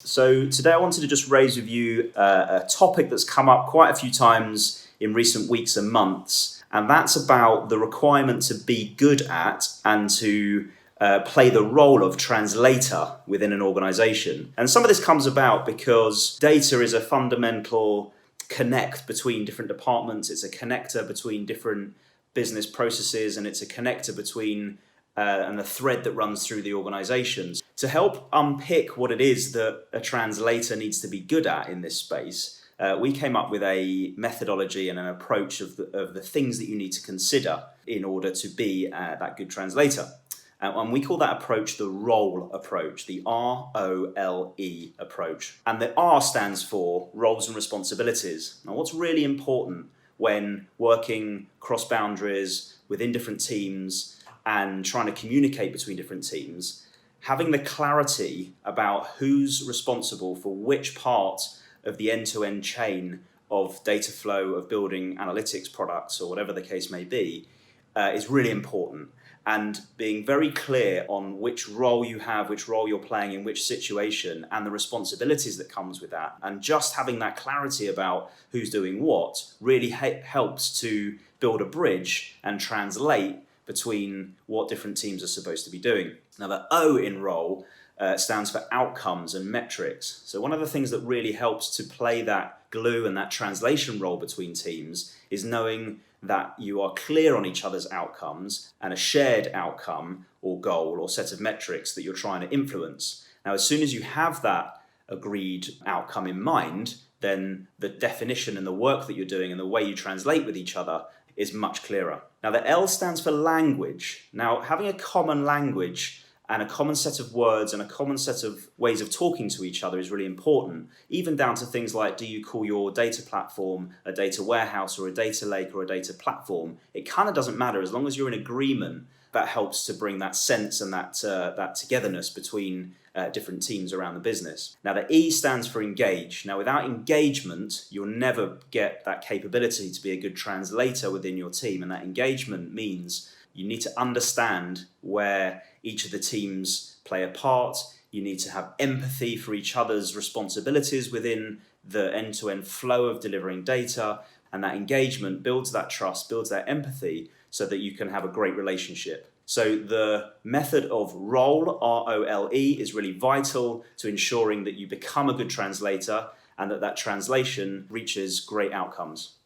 So today I wanted to just raise with you a topic that's come up quite a few times in recent weeks and months, and that's about the requirement to be good at and to play the role of translator within an organization. And some of this comes about because data is a fundamental connect between different departments. It's a connector between different business processes, and it's a connector between and the thread that runs through the organizations. To help unpick what it is that a translator needs to be good at in this space, we came up with a methodology and an approach of the things that you need to consider in order to be that good translator. And we call that approach the role approach, the ROLE approach. And the R stands for roles and responsibilities. Now, what's really important when working cross boundaries within different teams and trying to communicate between different teams, having the clarity about who's responsible for which part of the end-to-end chain of data flow, of building analytics products, or whatever the case may be, is really important. And being very clear on which role you have, which role you're playing in which situation, and the responsibilities that comes with that. And just having that clarity about who's doing what really helps to build a bridge and translate between what different teams are supposed to be doing. Now, the O in role stands for outcomes and metrics. So one of the things that really helps to play that glue and that translation role between teams is knowing that you are clear on each other's outcomes and a shared outcome or goal or set of metrics that you're trying to influence. Now, as soon as you have that agreed outcome in mind, then the definition and the work that you're doing and the way you translate with each other is much clearer. Now, the L stands for language. Now, having a common language and a common set of words and a common set of ways of talking to each other is really important, even down to things like, do you call your data platform a data warehouse or a data lake or a data platform? It kind of doesn't matter as long as you're in agreement. That helps to bring that sense and that togetherness between different teams around the business. Now, the E stands for engage. Now, without engagement, you'll never get that capability to be a good translator within your team. And that engagement means you need to understand where each of the teams play a part. You need to have empathy for each other's responsibilities within the end-to-end flow of delivering data. And that engagement builds that trust, builds that empathy, so that you can have a great relationship. So the method of role, R-O-L-E, is really vital to ensuring that you become a good translator and that translation reaches great outcomes.